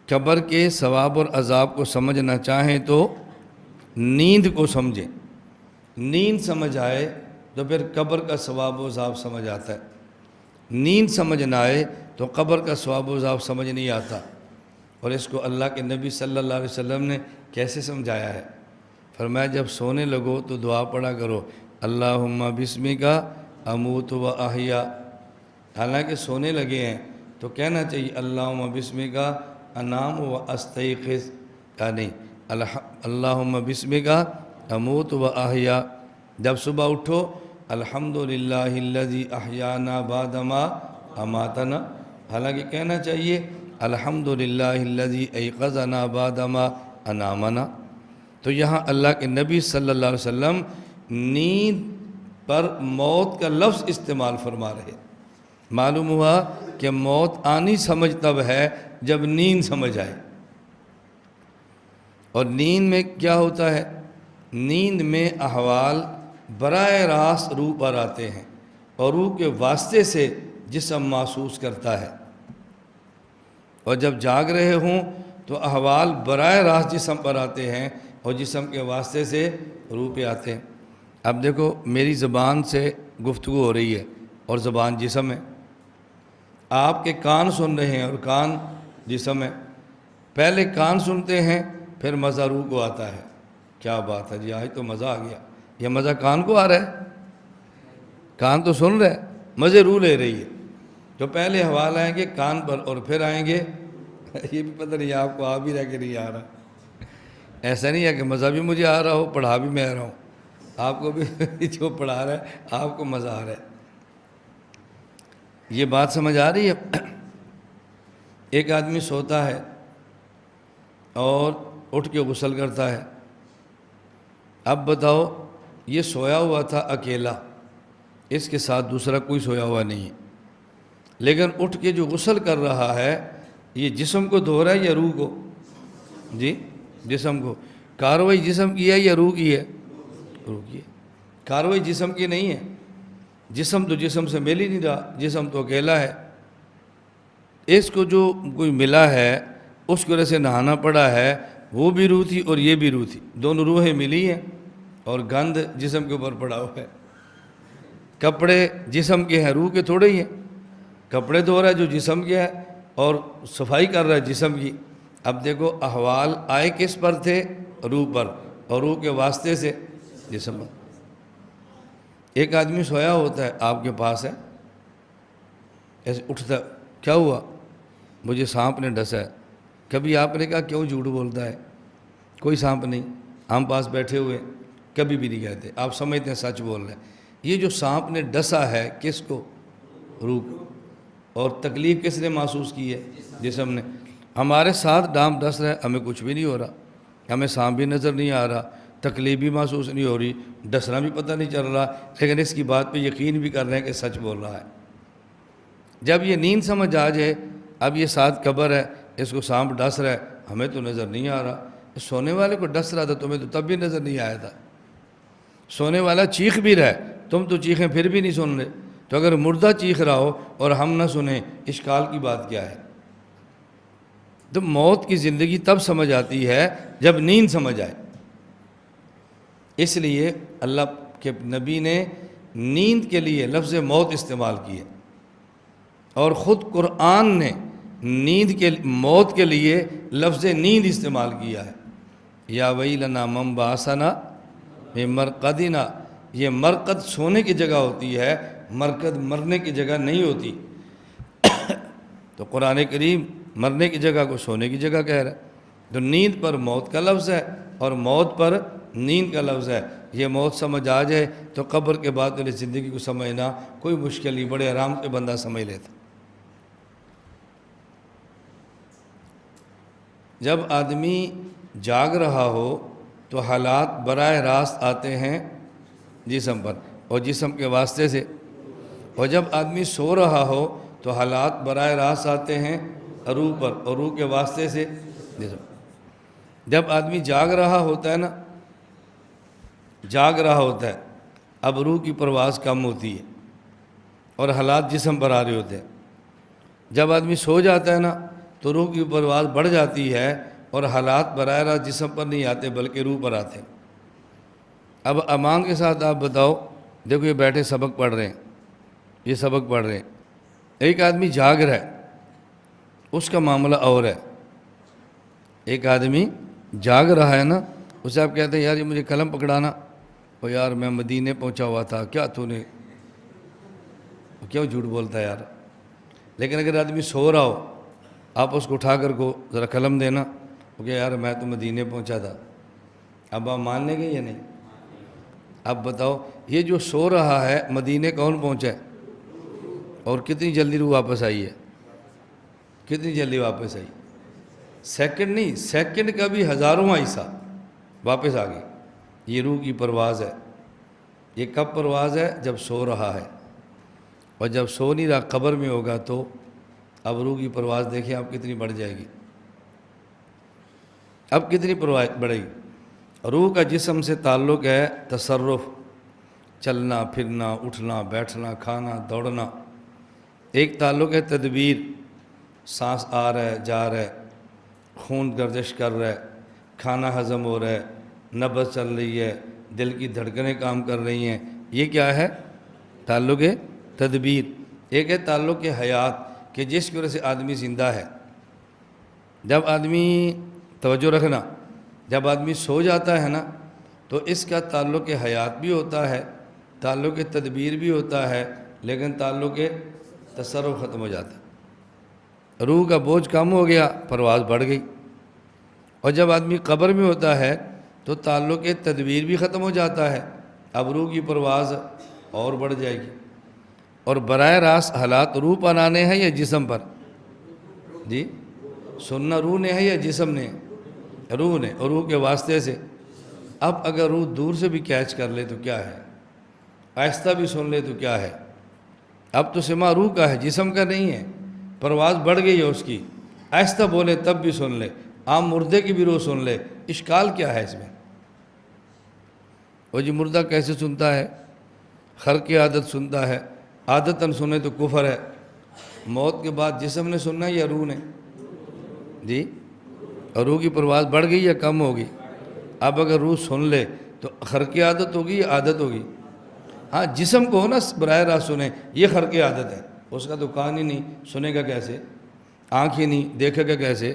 قبر کے ثواب اور عذاب کو سمجھنا چاہیں تو نیند کو سمجھیں. نیند سمجھ آئے تو پھر قبر کا ثواب و عذاب سمجھ آتا ہے. نیند سمجھ نہ آئے تو قبر کا ثواب و عذاب سمجھ نہیں آتا. اور اس کو اللہ کے نبی صلی اللہ علیہ وسلم نے کیسے سمجھایا ہے؟ فرمایا جب سونے لگو تو دعا پڑھا کرو اللہم بسمک اموت و احیا. حالانکہ سونے لگے ہیں تو کہنا چاہیے اللہم بسمک انام و استیقظ، یعنی اللہم بسمک اموت و احیا. جب صبح اٹھو الحمدللہ الذی احیانا بعد ما اماتنا، حالانکہ کہنا چاہیے الحمدللہ الذی ایقظنا بعد ما انامنا. تو یہاں اللہ کے نبی صلی اللہ علیہ وسلم نیند پر موت کا لفظ استعمال فرما رہے. معلوم ہوا کہ موت آنی سمجھ تب ہے جب نیند سمجھ آئے. اور نیند میں کیا ہوتا ہے؟ نیند میں احوال براہ راست روح پر آتے ہیں اور روح کے واسطے سے جسم محسوس کرتا ہے. اور جب جاگ رہے ہوں تو احوال براہ راست جسم پر آتے ہیں اور جسم کے واسطے سے روح پہ آتے ہیں. اب دیکھو میری زبان سے گفتگو ہو رہی ہے اور زبان جسم ہے. آپ کے کان سن رہے ہیں اور کان جسم ہے. پہلے کان سنتے ہیں پھر مزہ روح کو آتا ہے. کیا بات ہے جی، آج تو مزہ آ گیا. یہ مزہ کان کو آ رہا ہے، کان تو سن رہا ہے، مزے روح لے رہی ہے. جو پہلے حوال آئیں گے کان پر اور پھر آئیں گے یہ بھی پتہ نہیں آپ کو آ بھی رہا کہ نہیں آ رہا. ایسا نہیں ہے کہ مزہ بھی مجھے آ رہا ہو، پڑھا بھی میں رہا ہوں. آپ کو بھی جو پڑھا رہا ہے آپ کو مزہ آ رہا ہے. یہ بات سمجھ آ رہی ہے؟ ایک آدمی سوتا ہے اور اٹھ کے غسل کرتا ہے. اب بتاؤ یہ سویا ہوا تھا اکیلا، اس کے ساتھ دوسرا کوئی سویا ہوا نہیں ہے، لیکن اٹھ کے جو غسل کر رہا ہے یہ جسم کو دھو رہا ہے یا روح کو؟ جی جسم کو. کاروائی جسم کی ہے یا روح کی ہے؟ روح کی ہے. کاروائی جسم کی نہیں ہے. جسم تو جسم سے مل ہی نہیں رہا، جسم تو اکیلا ہے. اس کو جو کوئی ملا ہے اس کی وجہ سے نہانا پڑا ہے، وہ بھی روح تھی اور یہ بھی روح تھی. دونوں روحیں ملی ہیں اور گند جسم کے اوپر پڑا ہوا ہے. کپڑے جسم کے ہیں، روح کے تھوڑے ہی ہیں. کپڑے دھو رہا ہے جو جسم کے ہے اور صفائی کر رہا ہے جسم کی. اب دیکھو احوال آئے کس پر تھے؟ روح پر، اور روح کے واسطے سے جسم پر. ایک آدمی سویا ہوتا ہے آپ کے پاس ہے، ایسے اٹھتا، کیا ہوا؟ مجھے سانپ نے ڈسا ہے. کبھی آپ نے کہا کیوں جھوٹ بولتا ہے؟ کوئی سانپ نہیں، ہم پاس بیٹھے ہوئے، کبھی بھی نہیں کہتے. آپ سمجھتے ہیں سچ بول رہے ہیں. یہ جو سانپ نے ڈسا ہے کس کو؟ روح کو. اور تکلیف کس نے محسوس کی ہے؟ جسم نے. ہمارے ساتھ ڈانپ ڈس رہا ہے، ہمیں کچھ بھی نہیں ہو رہا، ہمیں سانپ بھی نظر نہیں آ رہا، تکلیف بھی محسوس نہیں ہو رہی، ڈسنا بھی پتہ نہیں چل رہا، لیکن اس کی بات پہ یقین بھی کر رہے ہیں کہ سچ بول رہا ہے. جب یہ نیند سمجھ آ جائے اب یہ ساتھ قبر ہے، اس کو سانپ ڈس رہا ہے، ہمیں تو نظر نہیں آ رہا. سونے والے کو ڈس رہا تھا، تمہیں تو تب بھی نظر نہیں آیا تھا. سونے والا چیخ بھی رہا ہے، تم تو چیخیں پھر بھی نہیں سن رہے. تو اگر مردہ چیخ رہا ہو اور ہم نہ سنیں، اشکال کی بات کیا ہے؟ تو موت کی زندگی تب سمجھ آتی ہے جب نیند سمجھ آئے. اس لیے اللہ کے نبی نے نیند کے لیے لفظ موت استعمال کیے، اور خود قرآن نے نیند کے موت کے لیے لفظ نیند استعمال کیا ہے. یا ویلنا من بعثنا من مرقدنا. یہ مرقد سونے کی جگہ ہوتی ہے، مرقد مرنے کی جگہ نہیں ہوتی. تو قرآن کریم مرنے کی جگہ کو سونے کی جگہ کہہ رہا ہے. تو نیند پر موت کا لفظ ہے اور موت پر نیند کا لفظ ہے. یہ موت سمجھ آ جائے تو قبر کے بعد والی زندگی کو سمجھنا کوئی مشکل نہیں، بڑے آرام سے بندہ سمجھ لیتا. جب آدمی جاگ رہا ہو تو حالات براہ راست آتے ہیں جسم پر اور جسم کے واسطے سے، اور جب آدمی سو رہا ہو تو حالات براہ راست آتے ہیں روح پر اور روح کے واسطے سے جسم. جب آدمی جاگ رہا ہوتا ہے نا، جاگ رہا ہوتا ہے، اب روح کی پرواز کم ہوتی ہے اور حالات جسم پر آ رہے ہوتے ہیں. جب آدمی سو جاتا ہے نا تو روح کی پرواز بڑھ جاتی ہے اور حالات براہ راست جسم پر نہیں آتے بلکہ روح پر آتے ہیں۔ اب امان کے ساتھ آپ بتاؤ، دیکھو یہ بیٹھے سبق پڑھ رہے ہیں، یہ سبق پڑھ رہے ہیں، ایک آدمی جاگ رہا ہے، اس کا معاملہ اور ہے۔ ایک آدمی جاگ رہا ہے نا، اسے آپ کہتے ہیں یار یہ مجھے قلم پکڑانا، اور یار میں مدینے پہنچا ہوا تھا، کیا تو نے کیوں جھوٹ بولتا ہے یار؟ لیکن اگر آدمی سو رہا ہو، آپ اس کو اٹھا کر کو ذرا قلم دینا، وہ کہ یار میں تو مدینے پہنچا تھا، اب آپ مان لیں گے یا نہیں؟ اب بتاؤ یہ جو سو رہا ہے مدینے کون پہنچا ہے؟ اور کتنی جلدی روح واپس آئی ہے؟ کتنی جلدی واپس آئی؟ سیکنڈ نہیں، سیکنڈ کا بھی ہزارواں حصہ واپس آ گئی۔ یہ روح کی پرواز ہے۔ یہ کب پرواز ہے؟ جب سو رہا ہے، اور جب سو نہیں رہا قبر میں ہوگا تو اب روح کی پرواز دیکھیں آپ کتنی بڑھ جائے گی۔ اب کتنی پرواز بڑھے گی؟ روح کا جسم سے تعلق ہے تصرف، چلنا پھرنا، اٹھنا بیٹھنا، کھانا دوڑنا۔ ایک تعلق ہے تدبیر، سانس آ رہا ہے جا رہا ہے، خون گردش کر رہا ہے، کھانا ہضم ہو رہا ہے، نبض چل رہی ہے، دل کی دھڑکنیں کام کر رہی ہیں۔ یہ کیا ہے؟ تعلق ہے تدبیر۔ ایک ہے تعلق حیات کہ جس کی وجہ سے آدمی زندہ ہے۔ جب آدمی، توجہ رکھنا، جب آدمی سو جاتا ہے نا تو اس کا تعلق حیات بھی ہوتا ہے، تعلق تدبیر بھی ہوتا ہے، لیکن تعلق تصرف ختم ہو جاتا ہے۔ روح کا بوجھ کم ہو گیا، پرواز بڑھ گئی۔ اور جب آدمی قبر میں ہوتا ہے تو تعلق تدبیر بھی ختم ہو جاتا ہے، اب روح کی پرواز اور بڑھ جائے گی۔ اور براہ راست حالات روح پر آنے ہیں یا جسم پر؟ جی سننا روح نے ہے یا جسم نے؟ روح نے، اور روح کے واسطے سے۔ اب اگر روح دور سے بھی کیچ کر لے تو کیا ہے؟ آہستہ بھی سن لے تو کیا ہے؟ اب تو سماع روح کا ہے، جسم کا نہیں ہے، پرواز بڑھ گئی ہے اس کی، آہستہ بولے تب بھی سن لے، عام مردے کی بھی روح سن لے، اشکال کیا ہے اس میں؟ وہ جی مردہ کیسے سنتا ہے؟ خرق عادت سنتا ہے، عادتاً سنے تو کفر ہے۔ موت کے بعد جسم نے سننا ہے یا روح نے؟ جی، اور روح کی پرواز بڑھ گئی یا کم ہوگی؟ اب اگر روح سن لے تو خرق عادت ہوگی یا عادت ہوگی؟ ہاں جسم کو ہو نا براہ راست سنے، یہ خرق عادت ہے، اس کا تو کان ہی نہیں، سنے گا کیسے؟ آنکھ ہی نہیں، دیکھے گا کیسے؟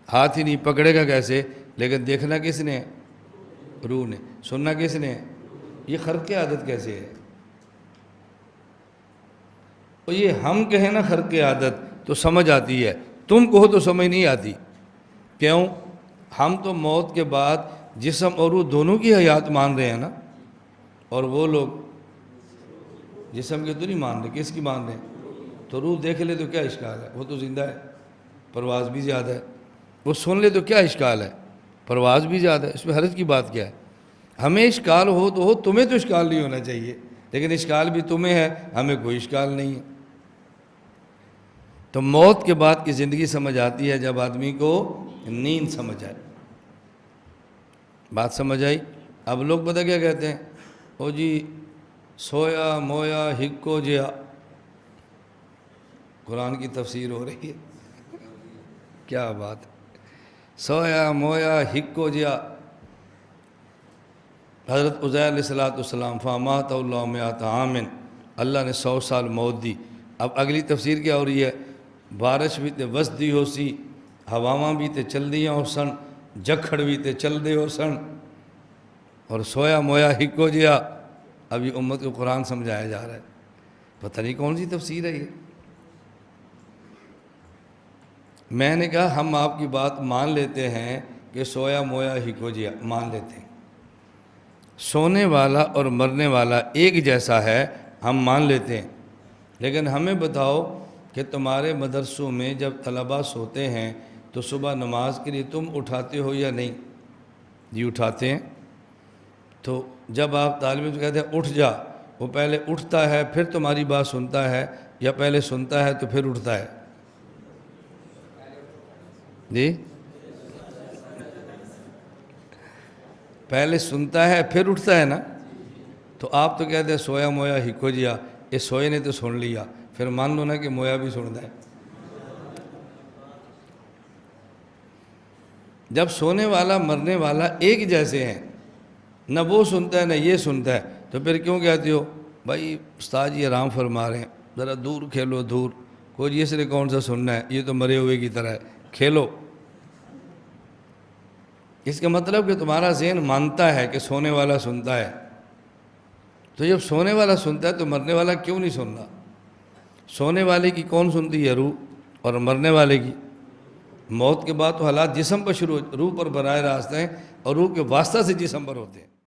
ہاتھ ہی نہیں، پکڑے گا کیسے؟ لیکن دیکھنا کس نے ہے؟ روح نے۔ سننا کس نے ہے؟ یہ خرق عادت کیسے ہے؟ اور یہ ہم کہیں نا خرق عادت تو سمجھ آتی ہے، تم کہو تو سمجھ نہیں آتی۔ کیوں؟ ہم تو موت کے بعد جسم اور روح دونوں کی حیات مان رہے ہیں نا، اور وہ لوگ جسم کے تو نہیں مان رہے، کس کی مان رہے ہیں؟ تو روح دیکھ لے تو کیا اشکال ہے؟ وہ تو زندہ ہے، پرواز بھی زیادہ ہے۔ وہ سن لے تو کیا اشکال ہے؟ پرواز بھی زیادہ ہے، اس میں حرج کی بات کیا ہے؟ ہمیں اشکال ہو تو ہو، تمہیں تو اشکال نہیں ہونا چاہیے، لیکن اشکال بھی تمہیں ہے، ہمیں کوئی اشکال نہیں ہے۔ تو موت کے بعد کی زندگی سمجھ آتی ہے جب آدمی کو نیند سمجھ آئے۔ بات سمجھ آئی؟ اب لوگ پتہ کیا کہتے ہیں؟ او جی سویا مویا ہکو جیا، قرآن کی تفسیر ہو رہی ہے، کیا بات ہے؟ سویا مویا ہکو جیا۔ حضرت عزیر علیہ السلام فامات اللہ مئات عام، اللہ نے 100 سال موت دی۔ اب اگلی تفسیر کیا ہو رہی ہے؟ بارش بھی تے وس دی ہو سی، ہواواں بھی تے چل دیاں ہو سن، جکھڑ بھی تے چل دے ہو سن، اور سویا مویا ہکو جیا۔ اب یہ امت کو قرآن سمجھایا جا رہا ہے، پتہ نہیں کون سی تفسیر ہے یہ۔ میں نے کہا ہم آپ کی بات مان لیتے ہیں کہ سویا مویا ہکو جیا، مان لیتے ہیں، سونے والا اور مرنے والا ایک جیسا ہے، ہم مان لیتے ہیں، لیکن ہمیں بتاؤ کہ تمہارے مدرسوں میں جب طلباء سوتے ہیں تو صبح نماز کے لیے تم اٹھاتے ہو یا نہیں؟ جی اٹھاتے ہیں۔ تو جب آپ طالب علم سے کہتے ہیں اٹھ جا، وہ پہلے اٹھتا ہے پھر تمہاری بات سنتا ہے یا پہلے سنتا ہے تو پھر اٹھتا ہے؟ جی پہلے سنتا ہے پھر اٹھتا ہے نا؟ تو آپ تو کہتے ہیں سویا مویا ہکو جیا، یہ سوئے نے تو سن لیا، پھر مان لو نا کہ مویا بھی سنتا ہے۔ جب سونے والا مرنے والا ایک جیسے ہیں، نہ وہ سنتا ہے نہ یہ سنتا ہے، تو پھر کیوں کہتے ہو بھائی استاد جی آرام فرما رہے ہیں، ذرا دور کھیلو دور، کوئی اس نے کون سا سننا ہے، یہ تو مرے ہوئے کی طرح ہے، کھیلو۔ اس کا مطلب کہ تمہارا ذہن مانتا ہے کہ سونے والا سنتا ہے، تو جب سونے والا سنتا ہے تو مرنے والا کیوں نہیں سن رہا؟ سونے والے کی کون سنتی ہے؟ روح، اور مرنے والے کی موت کے بعد تو حالات جسم پر شروع، روح پر براہ راست ہیں اور روح کے واسطہ سے جسم پر ہوتے ہیں۔